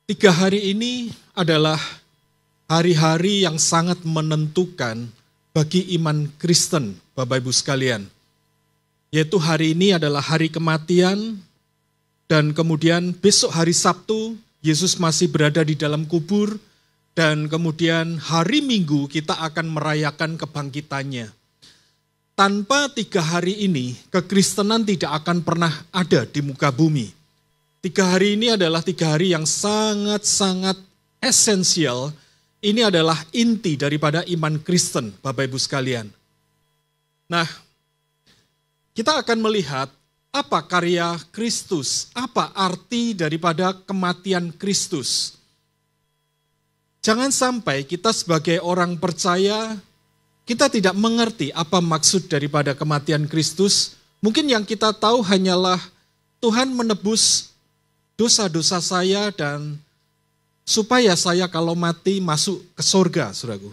3 hari ini adalah hari-hari yang sangat menentukan bagi iman Kristen, Bapak Ibu sekalian. Yaitu hari ini adalah hari kematian, dan kemudian besok hari Sabtu, Yesus masih berada di dalam kubur, dan kemudian hari Minggu kita akan merayakan kebangkitannya. Tanpa 3 hari ini, kekristenan tidak akan pernah ada di muka bumi. 3 hari ini adalah 3 hari yang sangat-sangat esensial. Ini adalah inti daripada iman Kristen, Bapak Ibu sekalian. Nah, kita akan melihat apa karya Kristus, apa arti daripada kematian Kristus. Jangan sampai kita sebagai orang percaya, kita tidak mengerti apa maksud daripada kematian Kristus. Mungkin yang kita tahu hanyalah Tuhan menebus dosa-dosa saya dan supaya saya kalau mati masuk ke surga, saudaraku.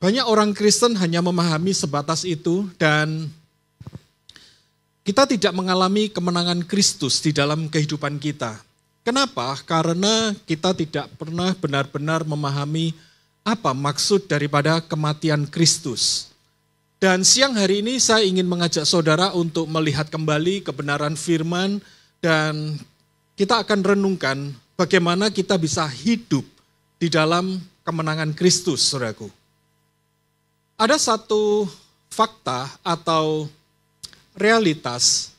Banyak orang Kristen hanya memahami sebatas itu dan kita tidak mengalami kemenangan Kristus di dalam kehidupan kita. Kenapa? Karena kita tidak pernah benar-benar memahami apa maksud daripada kematian Kristus. Dan siang hari ini saya ingin mengajak saudara untuk melihat kembali kebenaran firman dan kita akan renungkan bagaimana kita bisa hidup di dalam kemenangan Kristus, saudaraku. Ada satu fakta atau realitas,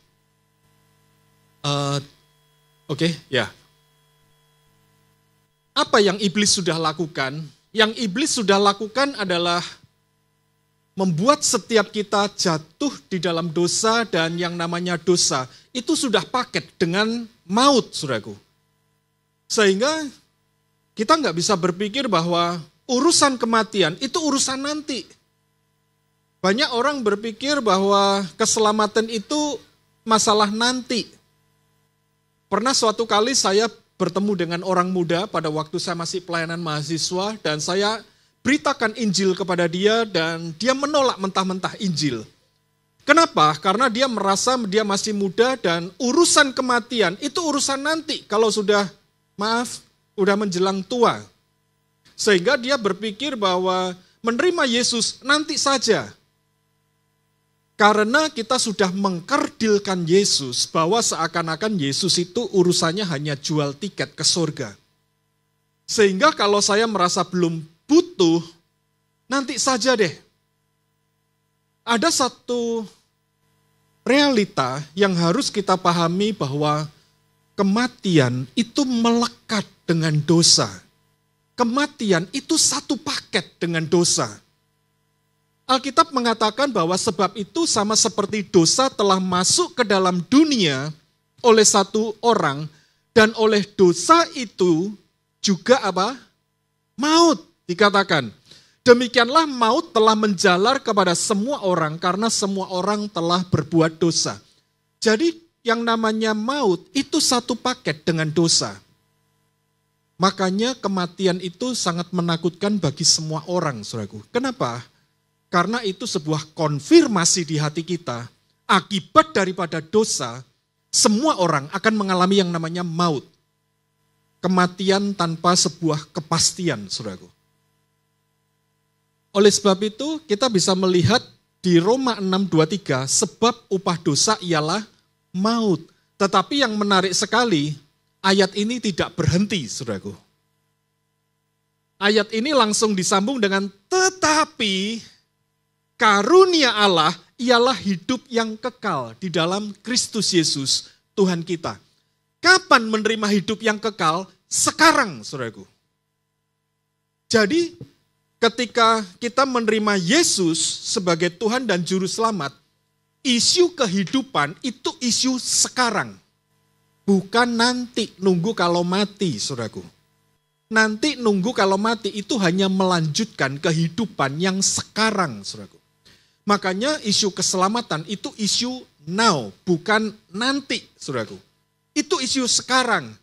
apa yang iblis sudah lakukan? Yang iblis sudah lakukan adalah membuat setiap kita jatuh di dalam dosa, dan yang namanya dosa itu sudah paket dengan maut, saudaraku. Sehingga kita nggak bisa berpikir bahwa urusan kematian itu urusan nanti. Banyak orang berpikir bahwa keselamatan itu masalah nanti. Pernah suatu kali saya bertemu dengan orang muda pada waktu saya masih pelayanan mahasiswa, dan saya beritakan Injil kepada dia, dan dia menolak mentah-mentah Injil. Kenapa? Karena dia merasa dia masih muda dan urusan kematian itu urusan nanti kalau sudah menjelang tua. Sehingga dia berpikir bahwa menerima Yesus nanti saja. Karena kita sudah mengkerdilkan Yesus bahwa seakan-akan Yesus itu urusannya hanya jual tiket ke surga. Sehingga kalau saya merasa belum butuh, nanti saja deh. Ada satu realita yang harus kita pahami bahwa kematian itu melekat dengan dosa. Kematian itu satu paket dengan dosa. Alkitab mengatakan bahwa sebab itu sama seperti dosa telah masuk ke dalam dunia oleh satu orang, dan oleh dosa itu juga apa? Maut. Dikatakan, demikianlah maut telah menjalar kepada semua orang karena semua orang telah berbuat dosa. Jadi yang namanya maut itu satu paket dengan dosa. Makanya kematian itu sangat menakutkan bagi semua orang, saudaraku. Kenapa? Karena itu sebuah konfirmasi di hati kita. Akibat daripada dosa, semua orang akan mengalami yang namanya maut. Kematian tanpa sebuah kepastian, saudaraku. Oleh sebab itu, kita bisa melihat di Roma 6:23, sebab upah dosa ialah maut. Tetapi yang menarik sekali, ayat ini tidak berhenti, saudaraku. Ayat ini langsung disambung dengan tetapi karunia Allah ialah hidup yang kekal di dalam Kristus Yesus, Tuhan kita. Kapan menerima hidup yang kekal? Sekarang, saudaraku. Jadi, ketika kita menerima Yesus sebagai Tuhan dan Juru Selamat, isu kehidupan itu isu sekarang. Bukan nanti nunggu kalau mati, saudaraku. Nanti nunggu kalau mati itu hanya melanjutkan kehidupan yang sekarang, saudaraku. Makanya isu keselamatan itu isu now, bukan nanti, saudaraku. Itu isu sekarang.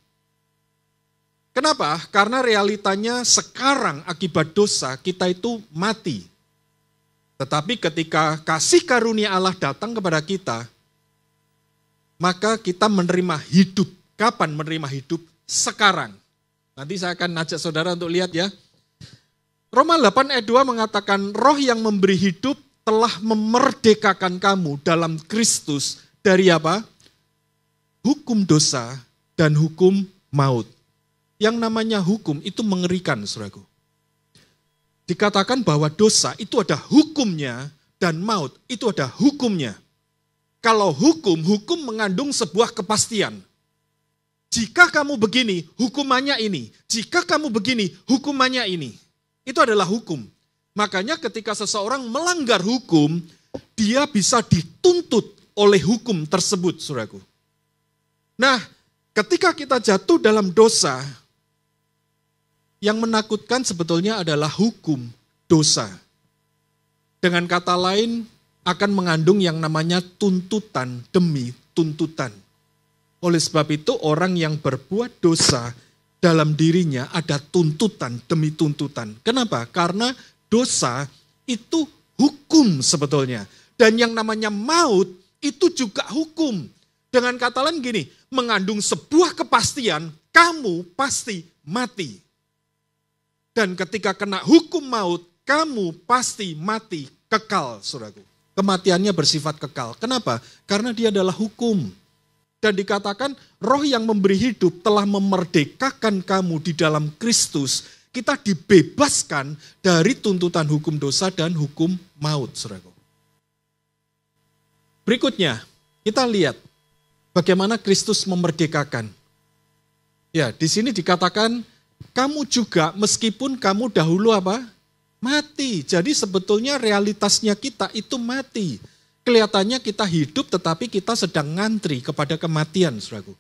Kenapa? Karena realitanya sekarang akibat dosa kita itu mati. Tetapi ketika kasih karunia Allah datang kepada kita, maka kita menerima hidup. Kapan menerima hidup? sekarang. Nanti saya akan ajak saudara untuk lihat ya. Roma 8 ayat 2 mengatakan, roh yang memberi hidup telah memerdekakan kamu dalam Kristus dari apa? Hukum dosa dan hukum maut. Yang namanya hukum itu mengerikan, saudaraku. Dikatakan bahwa dosa itu ada hukumnya dan maut itu ada hukumnya. Kalau hukum mengandung sebuah kepastian. Jika kamu begini, hukumannya ini. Jika kamu begini, hukumannya ini. Itu adalah hukum. Makanya ketika seseorang melanggar hukum, dia bisa dituntut oleh hukum tersebut, saudaraku. Nah, ketika kita jatuh dalam dosa, yang menakutkan sebetulnya adalah hukum dosa. Dengan kata lain, akan mengandung yang namanya tuntutan demi tuntutan. Oleh sebab itu, orang yang berbuat dosa dalam dirinya ada tuntutan demi tuntutan. Kenapa? Karena dosa itu hukum sebetulnya. Dan yang namanya maut itu juga hukum. Dengan kata lain gini, mengandung sebuah kepastian, kamu pasti mati. Dan ketika kena hukum maut, kamu pasti mati kekal, saudaraku. Kematiannya bersifat kekal. Kenapa? Karena dia adalah hukum. Dan dikatakan roh yang memberi hidup telah memerdekakan kamu di dalam Kristus. Kita dibebaskan dari tuntutan hukum dosa dan hukum maut, saudaraku. Berikutnya, kita lihat bagaimana Kristus memerdekakan. Ya, di sini dikatakan kamu juga meskipun kamu dahulu apa? Mati. Jadi sebetulnya realitasnya kita itu mati. Kelihatannya kita hidup tetapi kita sedang ngantri kepada kematian, saudaraku.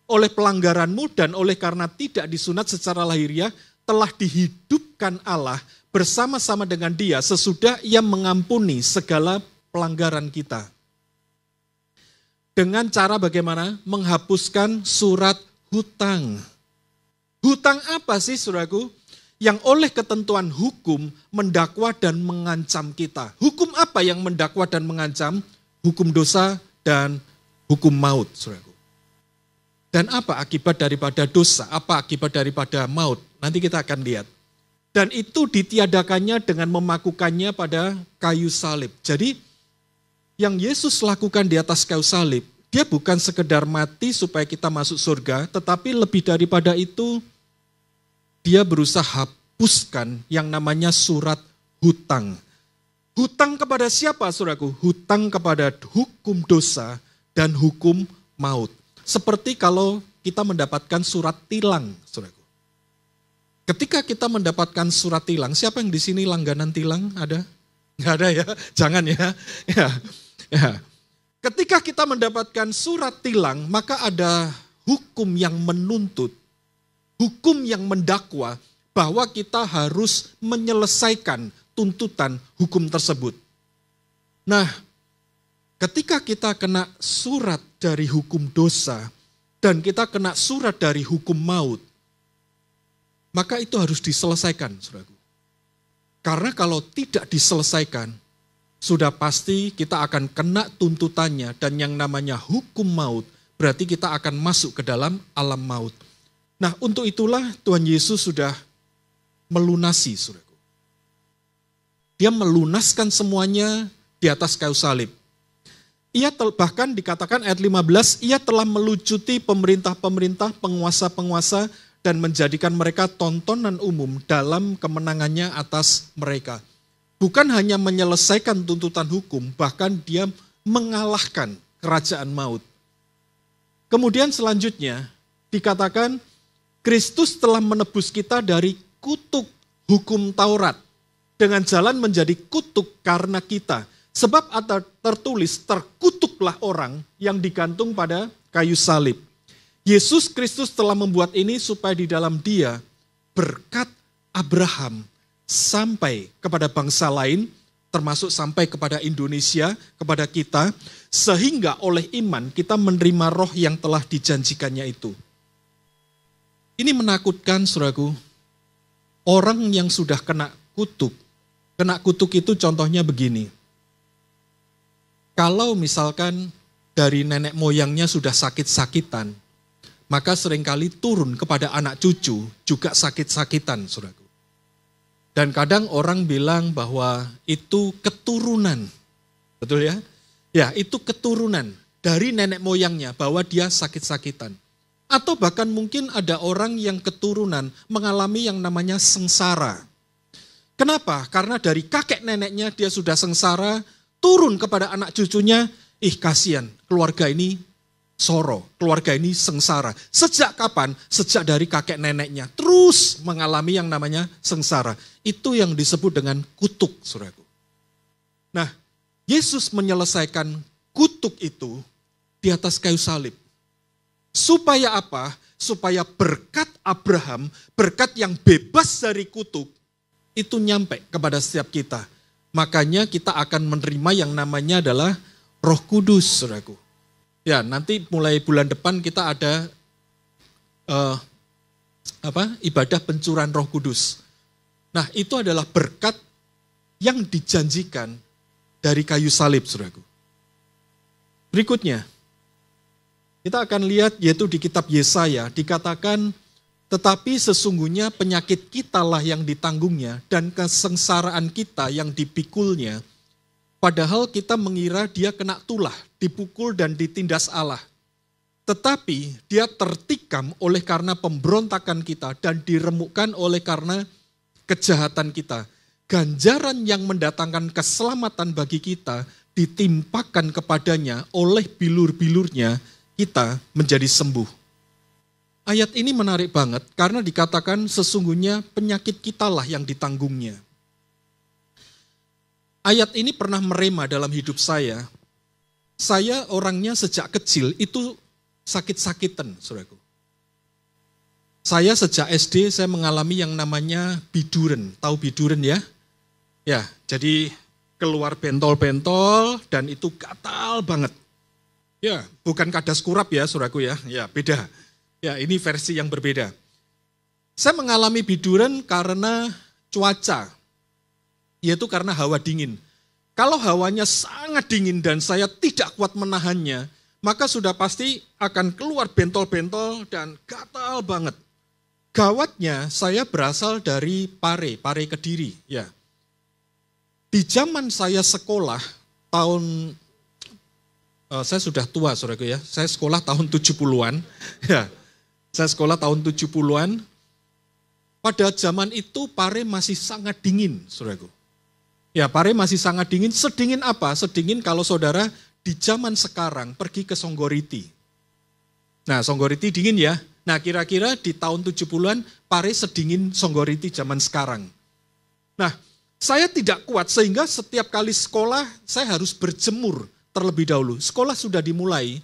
Oleh pelanggaranmu dan oleh karena tidak disunat secara lahiriah, telah dihidupkan Allah bersama-sama dengan Dia sesudah Ia mengampuni segala pelanggaran kita. Dengan cara bagaimana? Menghapuskan surat hutang. Hutang apa sih, saudaraku? Yang oleh ketentuan hukum mendakwa dan mengancam kita. Hukum apa yang mendakwa dan mengancam? Hukum dosa dan hukum maut, saudaraku. Dan apa akibat daripada dosa? Apa akibat daripada maut? Nanti kita akan lihat. Dan itu ditiadakannya dengan memakukannya pada kayu salib. Jadi yang Yesus lakukan di atas kayu salib, dia bukan sekedar mati supaya kita masuk surga, tetapi lebih daripada itu, dia berusaha hapuskan yang namanya surat hutang. Hutang kepada siapa, saudaraku? Hutang kepada hukum dosa dan hukum maut. Seperti kalau kita mendapatkan surat tilang, saudaraku. Ketika kita mendapatkan surat tilang, siapa yang di sini langganan tilang? Ada? Nggak ada ya? Jangan ya. Ya. Ketika kita mendapatkan surat tilang, maka ada hukum yang menuntut, hukum yang mendakwa bahwa kita harus menyelesaikan tuntutan hukum tersebut. Nah, ketika kita kena surat dari hukum dosa dan kita kena surat dari hukum maut, maka itu harus diselesaikan, saudaraku. Karena kalau tidak diselesaikan, sudah pasti kita akan kena tuntutannya dan yang namanya hukum maut, berarti kita akan masuk ke dalam alam maut. Nah, untuk itulah Tuhan Yesus sudah melunasi, saudaraku. Dia melunaskan semuanya di atas kayu salib. Ia bahkan dikatakan ayat 15, ia telah melucuti pemerintah-pemerintah, penguasa-penguasa, dan menjadikan mereka tontonan umum dalam kemenangannya atas mereka. Bukan hanya menyelesaikan tuntutan hukum, bahkan dia mengalahkan kerajaan maut. Kemudian selanjutnya dikatakan, Kristus telah menebus kita dari kutuk hukum Taurat dengan jalan menjadi kutuk karena kita. Sebab ada tertulis, terkutuklah orang yang digantung pada kayu salib. Yesus Kristus telah membuat ini supaya di dalam Dia berkat Abraham sampai kepada bangsa lain, termasuk sampai kepada Indonesia, kepada kita, sehingga oleh iman kita menerima roh yang telah dijanjikannya itu. Ini menakutkan, saudaraku. Orang yang sudah kena kutuk itu contohnya begini. Kalau misalkan dari nenek moyangnya sudah sakit-sakitan, maka seringkali turun kepada anak cucu juga sakit-sakitan, saudaraku. Dan kadang orang bilang bahwa itu keturunan. Betul ya? Ya, itu keturunan dari nenek moyangnya bahwa dia sakit-sakitan. Atau bahkan mungkin ada orang yang keturunan mengalami yang namanya sengsara. Kenapa? Karena dari kakek neneknya dia sudah sengsara, turun kepada anak cucunya, kasihan, keluarga ini soro, keluarga ini sengsara. Sejak kapan? Sejak dari kakek neneknya terus mengalami yang namanya sengsara. Itu yang disebut dengan kutuk, saudaraku. Nah, Yesus menyelesaikan kutuk itu di atas kayu salib. Supaya apa? Supaya berkat Abraham, berkat yang bebas dari kutuk, itu nyampe kepada setiap kita. Makanya kita akan menerima yang namanya adalah Roh Kudus, saudaraku. Ya, nanti mulai bulan depan kita ada ibadah pencurahan Roh Kudus. Nah, itu adalah berkat yang dijanjikan dari kayu salib, saudaraku. Berikutnya, kita akan lihat yaitu di kitab Yesaya, dikatakan, tetapi sesungguhnya penyakit kitalah yang ditanggungnya dan kesengsaraan kita yang dipikulnya. Padahal kita mengira dia kena tulah, dipukul dan ditindas Allah. Tetapi dia tertikam oleh karena pemberontakan kita dan diremukkan oleh karena kejahatan kita. Ganjaran yang mendatangkan keselamatan bagi kita ditimpakan kepadanya, oleh bilur-bilurnya kita menjadi sembuh. Ayat ini menarik banget karena dikatakan sesungguhnya penyakit kitalah yang ditanggungnya. Ayat ini pernah merema dalam hidup saya. Saya orangnya sejak kecil itu sakit-sakitan, saudaraku. Saya sejak SD saya mengalami yang namanya biduren. Tahu biduren ya? Ya, jadi keluar bentol-bentol dan itu gatal banget. Ya, bukan kadas kurap ya, saudaraku ya. Ya, beda. Ya, ini versi yang berbeda. Saya mengalami biduren karena cuaca, yaitu karena hawa dingin. Kalau hawanya sangat dingin dan saya tidak kuat menahannya, maka sudah pasti akan keluar bentol-bentol dan gatal banget. Gawatnya saya berasal dari Pare Kediri. Ya. Di zaman saya sekolah, saya sudah tua, saudaraku ya, saya sekolah tahun 70-an. Ya. Saya sekolah tahun 70-an. Pada zaman itu Pare masih sangat dingin, saudaraku. Ya, Pare masih sangat dingin. Sedingin apa? Sedingin kalau saudara di zaman sekarang pergi ke Songgoriti. Nah, Songgoriti dingin ya. Nah, kira-kira di tahun 70-an Pare sedingin Songgoriti zaman sekarang. Nah, saya tidak kuat sehingga setiap kali sekolah saya harus berjemur terlebih dahulu. Sekolah sudah dimulai,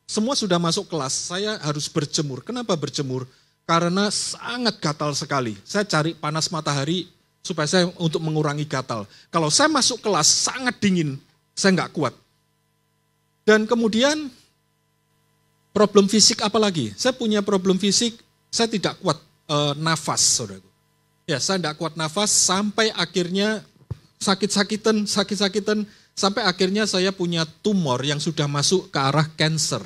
semua sudah masuk kelas, saya harus berjemur. Kenapa berjemur? Karena sangat gatal sekali. Saya cari panas matahari supaya saya untuk mengurangi gatal. Kalau saya masuk kelas sangat dingin, saya nggak kuat. Dan kemudian problem fisik apa lagi? Saya punya problem fisik, saya tidak kuat nafas, saudaraku. Ya, saya tidak kuat nafas sampai akhirnya sakit-sakitan, sampai akhirnya saya punya tumor yang sudah masuk ke arah kanker.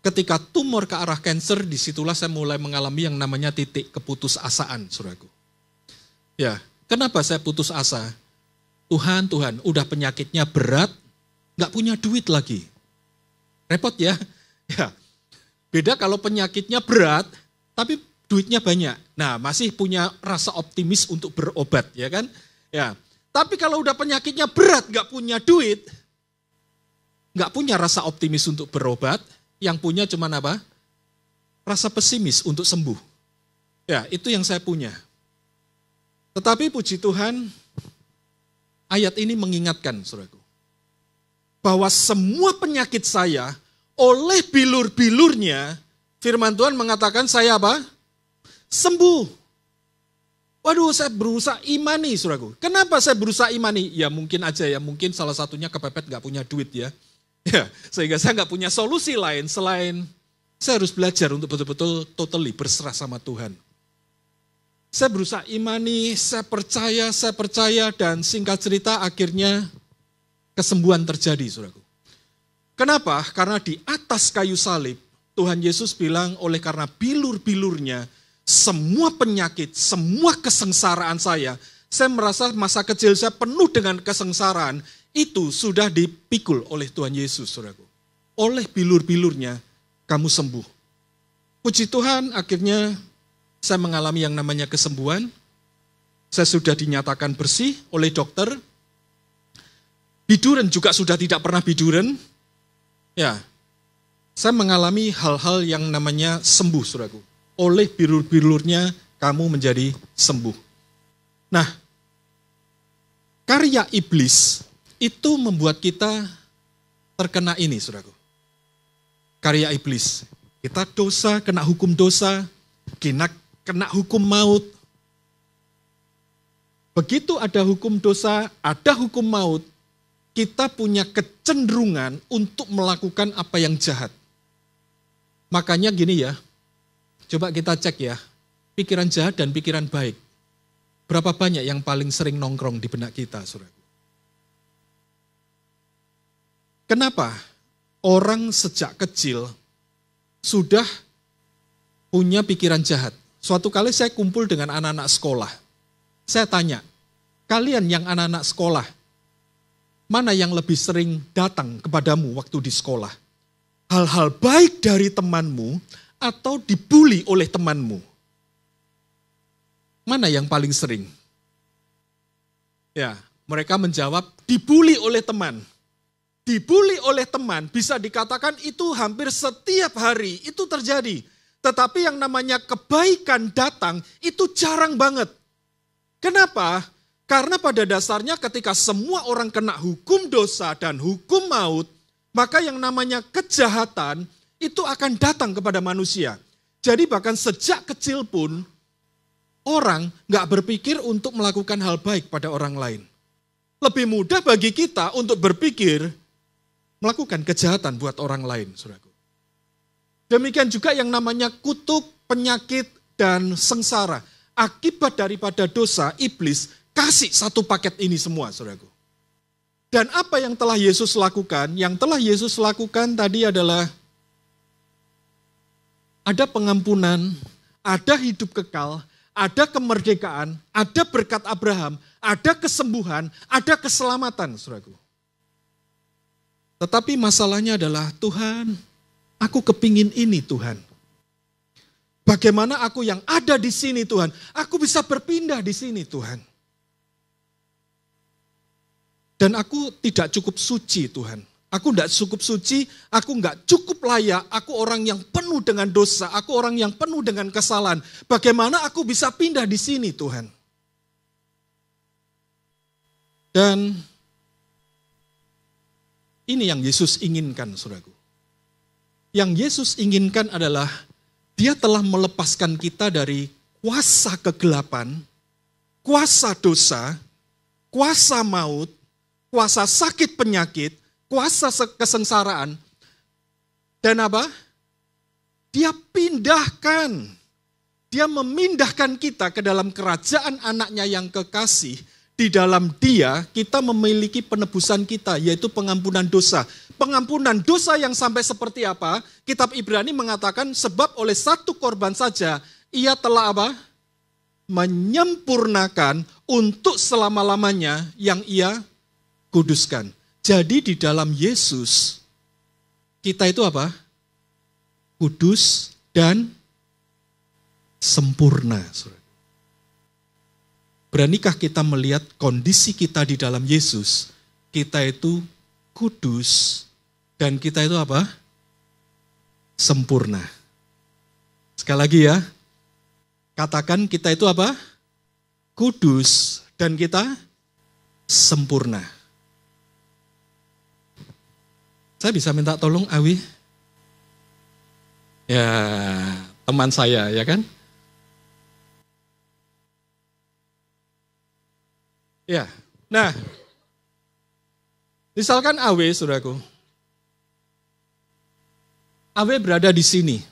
Ketika tumor ke arah kanker, disitulah saya mulai mengalami yang namanya titik keputusasaan, saudaraku. Ya, kenapa saya putus asa? Tuhan, udah penyakitnya berat, nggak punya duit lagi. Repot ya? Ya, beda kalau penyakitnya berat, tapi duitnya banyak. Nah, masih punya rasa optimis untuk berobat, ya kan? Ya, tapi kalau udah penyakitnya berat, nggak punya duit, nggak punya rasa optimis untuk berobat, yang punya cuma apa? Rasa pesimis untuk sembuh. Ya, itu yang saya punya. Tetapi puji Tuhan, ayat ini mengingatkan, saudaraku, bahwa semua penyakit saya oleh bilur-bilurnya, firman Tuhan mengatakan saya apa? Sembuh. Waduh, saya berusaha imani, saudaraku. Kenapa saya berusaha imani? Ya mungkin aja ya, mungkin salah satunya kepepet gak punya duit ya. Ya, sehingga saya gak punya solusi lain selain saya harus belajar untuk betul-betul totally berserah sama Tuhan. Saya berusaha imani, saya percaya, dan singkat cerita akhirnya kesembuhan terjadi, saudaraku. Kenapa? Karena di atas kayu salib, Tuhan Yesus bilang, oleh karena bilur-bilurnya, semua penyakit, semua kesengsaraan saya merasa masa kecil saya penuh dengan kesengsaraan, itu sudah dipikul oleh Tuhan Yesus, saudaraku. Oleh bilur-bilurnya, kamu sembuh. Puji Tuhan, akhirnya saya mengalami yang namanya kesembuhan. Saya sudah dinyatakan bersih oleh dokter. Biduran juga sudah tidak pernah biduran. Ya, saya mengalami hal-hal yang namanya sembuh, saudaraku. Oleh bilur-bilurnya, kamu menjadi sembuh. Nah, karya iblis itu membuat kita terkena ini, saudaraku. Karya iblis. Kita dosa, kena hukum dosa, kena hukum maut. Begitu ada hukum dosa, ada hukum maut, kita punya kecenderungan untuk melakukan apa yang jahat. Makanya gini ya, coba kita cek ya, pikiran jahat dan pikiran baik. Berapa banyak yang paling sering nongkrong di benak kita, saudaraku? Kenapa orang sejak kecil sudah punya pikiran jahat? Suatu kali saya kumpul dengan anak-anak sekolah. Saya tanya, kalian yang anak-anak sekolah, mana yang lebih sering datang kepadamu waktu di sekolah? Hal-hal baik dari temanmu atau dibully oleh temanmu? Mana yang paling sering? Ya, mereka menjawab, dibully oleh teman. Dibully oleh teman bisa dikatakan itu hampir setiap hari itu terjadi. Tetapi yang namanya kebaikan datang itu jarang banget. Kenapa? Karena pada dasarnya ketika semua orang kena hukum dosa dan hukum maut, maka yang namanya kejahatan itu akan datang kepada manusia. Jadi bahkan sejak kecil pun orang nggak berpikir untuk melakukan hal baik pada orang lain. Lebih mudah bagi kita untuk berpikir melakukan kejahatan buat orang lain, saudaraku. Demikian juga yang namanya kutuk, penyakit, dan sengsara. Akibat daripada dosa, iblis kasih satu paket ini semua, saudaraku. Dan apa yang telah Yesus lakukan? Yang telah Yesus lakukan tadi adalah ada pengampunan, ada hidup kekal, ada kemerdekaan, ada berkat Abraham, ada kesembuhan, ada keselamatan, saudaraku. Tetapi masalahnya adalah, Tuhan, aku kepingin ini, Tuhan. Bagaimana aku yang ada di sini, Tuhan? Aku bisa berpindah di sini, Tuhan. Dan aku tidak cukup suci, Tuhan. Aku tidak cukup suci, aku nggak cukup layak, aku orang yang penuh dengan dosa, aku orang yang penuh dengan kesalahan. Bagaimana aku bisa pindah di sini, Tuhan? Dan ini yang Yesus inginkan, saudaraku. Yang Yesus inginkan adalah Dia telah melepaskan kita dari kuasa kegelapan, kuasa dosa, kuasa maut, kuasa sakit penyakit, kuasa kesengsaraan. Dan apa? Dia pindahkan. Dia memindahkan kita ke dalam kerajaan anaknya yang kekasih. Di dalam Dia kita memiliki penebusan kita, yaitu pengampunan dosa. Pengampunan dosa yang sampai seperti apa? Kitab Ibrani mengatakan sebab oleh satu korban saja Ia telah apa? Menyempurnakan untuk selama-lamanya yang Ia kuduskan. Jadi di dalam Yesus kita itu apa? Kudus dan sempurna. Beranikah kita melihat kondisi kita di dalam Yesus? Kita itu kudus dan kita itu apa? Sempurna. Sekali lagi ya, katakan kita itu apa? Kudus dan kita sempurna. Saya bisa minta tolong Awi? Ya, teman saya ya kan? Ya, nah, misalkan Awe, saudaraku. Awe berada di sini.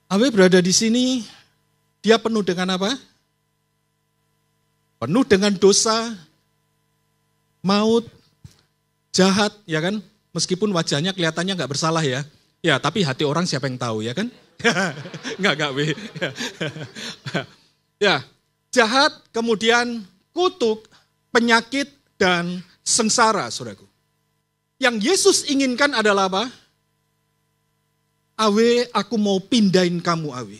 Awe berada di sini, dia penuh dengan apa? Penuh dengan dosa, maut, jahat, ya kan? Meskipun wajahnya kelihatannya nggak bersalah ya. Ya, tapi hati orang siapa yang tahu, ya kan? Enggak, weh. Ya, jahat, kemudian kutuk, penyakit, dan sengsara, saudaraku. Yang Yesus inginkan adalah apa? Awe, aku mau pindahin kamu, Awe.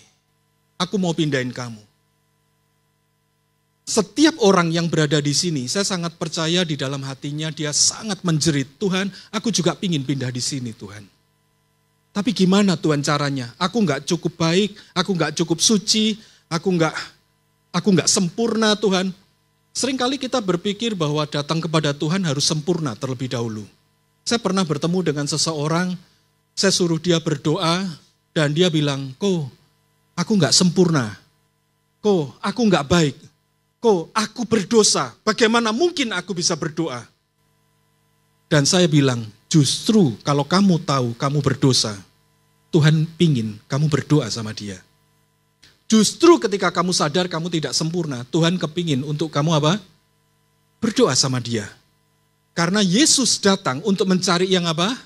Aku mau pindahin kamu. Setiap orang yang berada di sini, saya sangat percaya di dalam hatinya dia sangat menjerit, Tuhan, aku juga pingin pindah di sini, Tuhan. Tapi gimana Tuhan caranya? Aku nggak cukup baik, aku nggak cukup suci, aku nggak sempurna, Tuhan. Seringkali kita berpikir bahwa datang kepada Tuhan harus sempurna terlebih dahulu. Saya pernah bertemu dengan seseorang, saya suruh dia berdoa, dan dia bilang, Ko, aku nggak sempurna. Ko, aku nggak baik. Ko, aku berdosa. Bagaimana mungkin aku bisa berdoa? Dan saya bilang, justru kalau kamu tahu kamu berdosa, Tuhan pingin kamu berdoa sama dia. Justru ketika kamu sadar kamu tidak sempurna, Tuhan kepingin untuk kamu apa? Berdoa sama dia. Karena Yesus datang untuk mencari yang apa?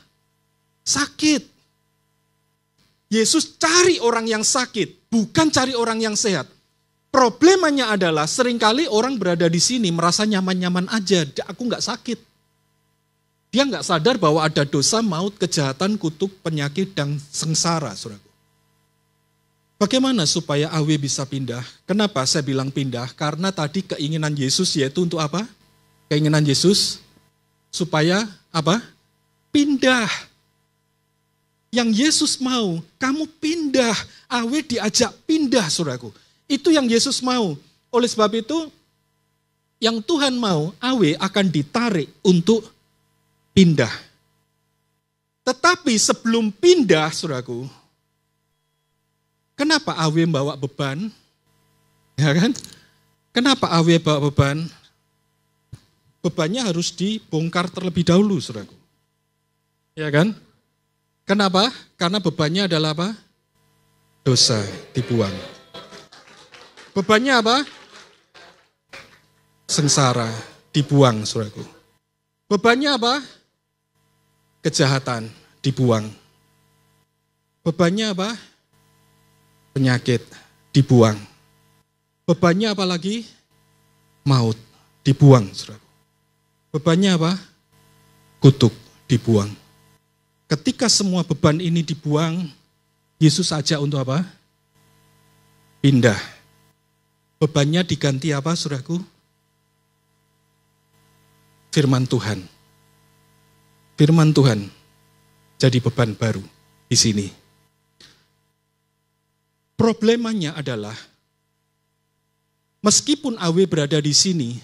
Sakit. Yesus cari orang yang sakit, bukan cari orang yang sehat. Problemanya adalah seringkali orang berada di sini merasa nyaman-nyaman aja, aku nggak sakit. Dia nggak sadar bahwa ada dosa, maut, kejahatan, kutuk, penyakit, dan sengsara, saudaraku. Bagaimana supaya Awe bisa pindah? Kenapa saya bilang pindah? Karena tadi keinginan Yesus yaitu untuk apa? Keinginan Yesus supaya apa? Pindah. Yang Yesus mau, kamu pindah. Awe diajak pindah, saudaraku. Itu yang Yesus mau. Oleh sebab itu, yang Tuhan mau, Awe akan ditarik untuk pindah. Tetapi sebelum pindah, saudaraku, kenapa Awe bawa beban? Ya kan? Kenapa Awe bawa beban? Bebannya harus dibongkar terlebih dahulu, saudaraku. Ya kan? Kenapa? Karena bebannya adalah apa? Dosa dibuang. Bebannya apa? Sengsara, dibuang, saudaraku. Bebannya apa? Kejahatan, dibuang. Bebannya apa? Penyakit, dibuang. Bebannya apa lagi? Maut, dibuang, saudaraku. Bebannya apa? Kutuk, dibuang. Ketika semua beban ini dibuang, Yesus ajak untuk apa? Pindah. Bebannya diganti apa, saudaraku? Firman Tuhan. Firman Tuhan jadi beban baru di sini. Problemanya adalah, meskipun Awe berada di sini,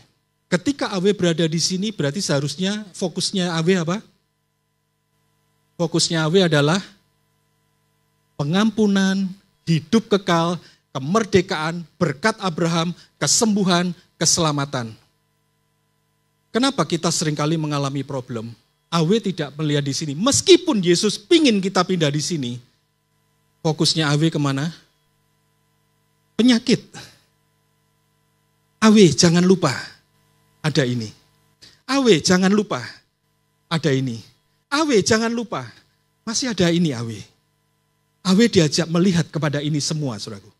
ketika Awe berada di sini berarti seharusnya fokusnya Awe apa? Fokusnya Awe adalah pengampunan, hidup kekal, kemerdekaan, berkat Abraham, kesembuhan, keselamatan. Kenapa kita seringkali mengalami problem? Awe tidak melihat di sini. Meskipun Yesus pingin kita pindah di sini, fokusnya Awe kemana? Penyakit. Awe jangan lupa ada ini. Awe jangan lupa ada ini. Awe jangan lupa masih ada ini Awe. Awe diajak melihat kepada ini semua, saudaraku.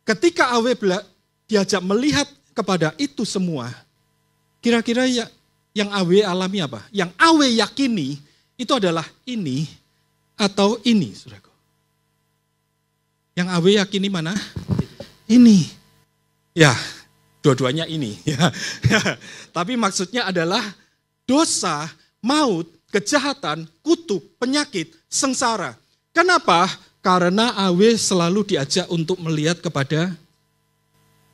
Ketika Awe diajak melihat kepada itu semua, kira-kira yang Awe alami apa? Yang Awe yakini itu adalah ini atau ini, saudaraku. Yang Awe yakini mana? Ini. Ya, dua-duanya ini. Ya. Tapi maksudnya adalah dosa, maut, kejahatan, kutuk, penyakit, sengsara. Kenapa? Karena Awe selalu diajak untuk melihat kepada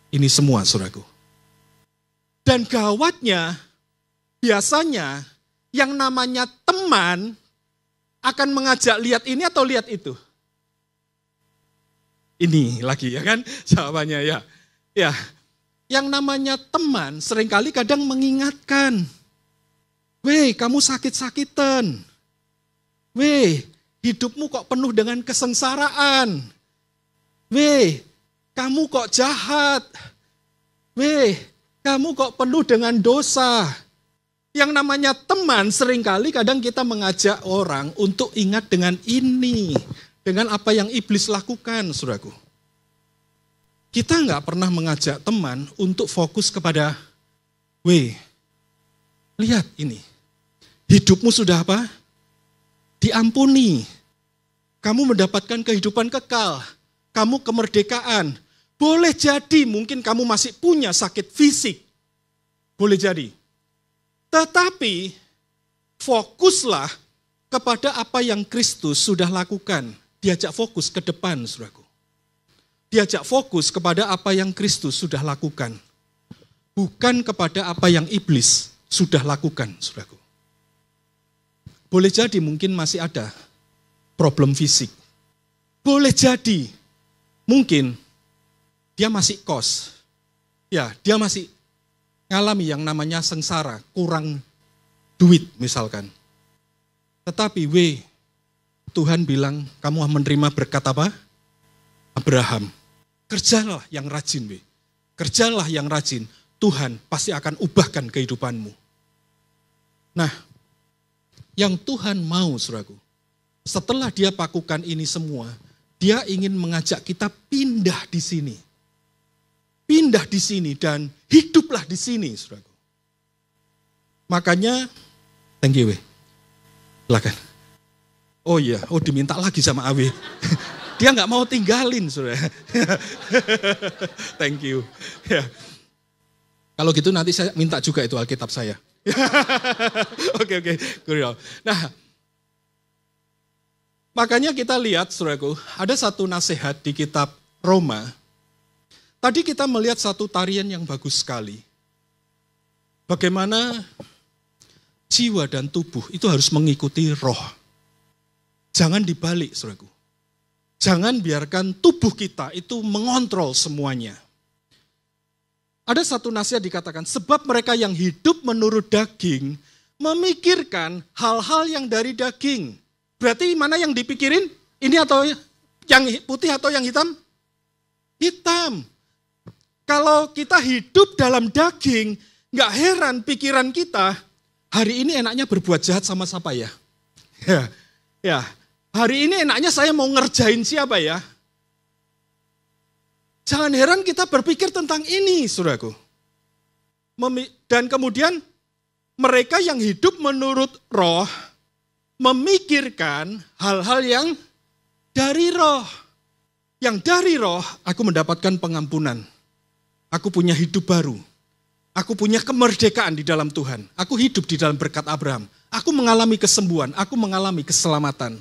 ini semua, saudaraku. Dan gawatnya, biasanya yang namanya teman akan mengajak lihat ini atau lihat itu. Ini lagi ya kan jawabannya ya. Ya, yang namanya teman seringkali kadang mengingatkan. Weh, kamu sakit-sakitan. Weh, hidupmu kok penuh dengan kesengsaraan. Weh, kamu kok jahat. Weh, kamu kok penuh dengan dosa. Yang namanya teman seringkali kadang kita mengajak orang untuk ingat dengan ini. Dengan apa yang iblis lakukan, saudaraku. Kita nggak pernah mengajak teman untuk fokus kepada, lihat ini. Hidupmu sudah apa? Diampuni. Kamu mendapatkan kehidupan kekal. Kamu kemerdekaan. Boleh jadi mungkin kamu masih punya sakit fisik. Boleh jadi. Tetapi fokuslah kepada apa yang Kristus sudah lakukan. Diajak fokus ke depan, saudaraku. Diajak fokus kepada apa yang Kristus sudah lakukan. Bukan kepada apa yang iblis sudah lakukan, saudaraku. Boleh jadi mungkin masih ada problem fisik. Boleh jadi mungkin dia masih kos. Ya, dia masih ngalami yang namanya sengsara, kurang duit misalkan. Tetapi Tuhan bilang, kamu menerima berkat apa? Abraham. Kerjalah yang rajin, kerjalah yang rajin. Tuhan pasti akan ubahkan kehidupanmu. Nah, yang Tuhan mau, saudaraku, setelah dia lakukan ini semua, dia ingin mengajak kita pindah di sini. Pindah di sini dan hiduplah di sini, saudaraku. Makanya, thank you, silakan. Oh iya, diminta lagi sama Awe. Dia nggak mau tinggalin, saudara. Thank you. Ya. Kalau gitu nanti saya minta juga itu Alkitab saya. Oke. Nah, makanya kita lihat, saudaraku, ada satu nasihat di kitab Roma. Tadi kita melihat satu tarian yang bagus sekali. Bagaimana jiwa dan tubuh itu harus mengikuti roh. Jangan dibalik, saudaraku. Jangan biarkan tubuh kita itu mengontrol semuanya. Ada satu nasihat dikatakan, sebab mereka yang hidup menurut daging, memikirkan hal-hal yang dari daging. Berarti mana yang dipikirin? Ini atau yang putih atau yang hitam? Hitam. Kalau kita hidup dalam daging, nggak heran pikiran kita, hari ini enaknya berbuat jahat sama siapa ya? Ya. Hari ini enaknya saya mau ngerjain siapa ya? Jangan heran kita berpikir tentang ini, saudaraku. Dan kemudian mereka yang hidup menurut roh, memikirkan hal-hal yang dari roh. Yang dari roh, aku mendapatkan pengampunan. Aku punya hidup baru. Aku punya kemerdekaan di dalam Tuhan. Aku hidup di dalam berkat Abraham. Aku mengalami kesembuhan, aku mengalami keselamatan.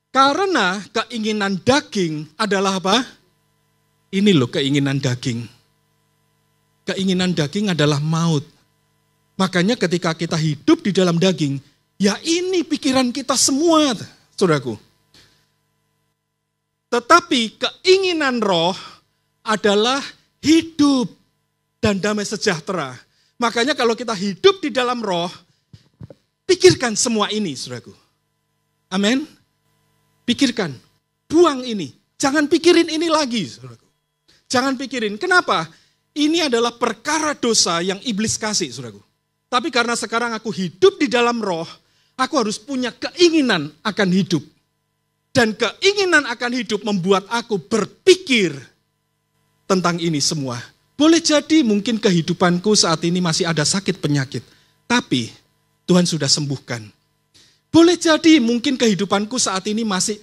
Karena keinginan daging adalah apa? Ini loh keinginan daging. Keinginan daging adalah maut. Makanya ketika kita hidup di dalam daging, ya ini pikiran kita semua, saudaraku. Tetapi keinginan roh adalah hidup dan damai sejahtera. Makanya kalau kita hidup di dalam roh, pikirkan semua ini, saudaraku. Amin. Pikirkan, buang ini. Jangan pikirin ini lagi, saudaraku. Jangan pikirin. Kenapa? Ini adalah perkara dosa yang iblis kasih, saudaraku. Tapi karena sekarang aku hidup di dalam roh, aku harus punya keinginan akan hidup. Dan keinginan akan hidup membuat aku berpikir tentang ini semua. Boleh jadi mungkin kehidupanku saat ini masih ada sakit penyakit. Tapi Tuhan sudah sembuhkan. Boleh jadi mungkin kehidupanku saat ini masih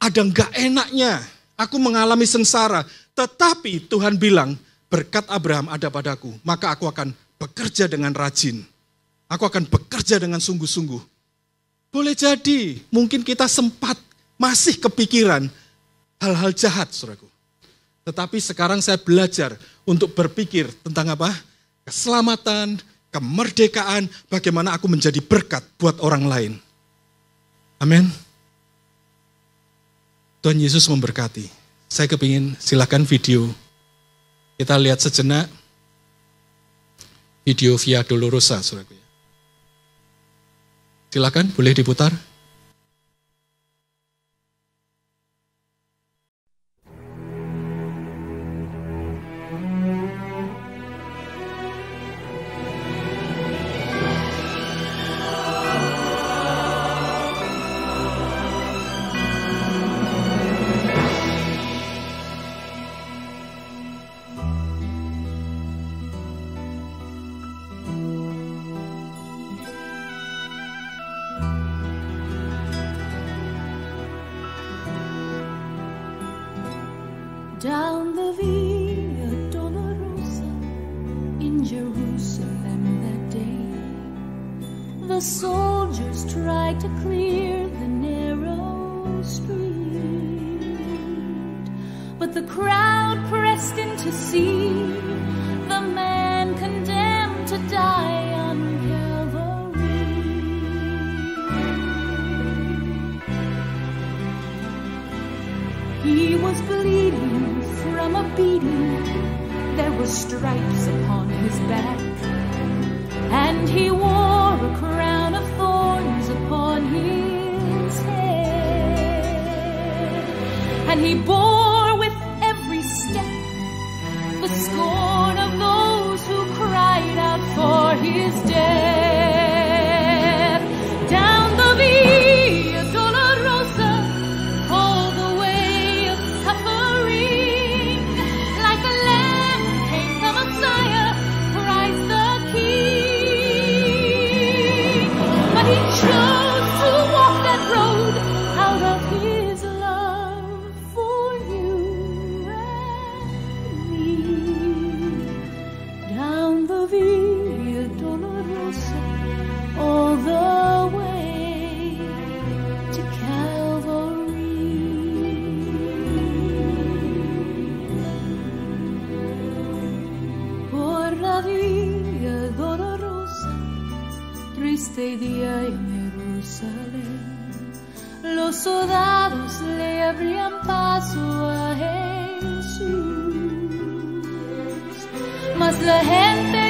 ada enggak enaknya. Aku mengalami sengsara. Tetapi Tuhan bilang, berkat Abraham ada padaku. Maka aku akan bekerja dengan rajin. Aku akan bekerja dengan sungguh-sungguh. Boleh jadi mungkin kita sempat masih kepikiran hal-hal jahat, saudaraku. Tetapi sekarang saya belajar untuk berpikir tentang apa? Keselamatan, kemerdekaan, bagaimana aku menjadi berkat buat orang lain. Amin. Tuhan Yesus memberkati. Saya kepingin silakan video. Kita lihat sejenak video Via Dolorosa, saudaraku. Silakan, boleh diputar. down the Via Dolorosa in Jerusalem that day. The soldiers tried to clear the narrow street, but the crowd pressed in to see the man condemned to die on Calvary. He was bleeding from a beating, there were stripes upon his back, and he wore a crown of thorns upon his head, and he bore with every step the scorn of those who cried out for his death. Down the Via Dolorosa, all the way of suffering, like a lamb came the Messiah, Christ the King. But he chose to walk that road out of his love for you and me. Down the Via Dolorosa, all the way to Calvary. Por la Via Dolorosa, triste día en Jerusalén, los soldados le abrían paso a Jesús, mas la gente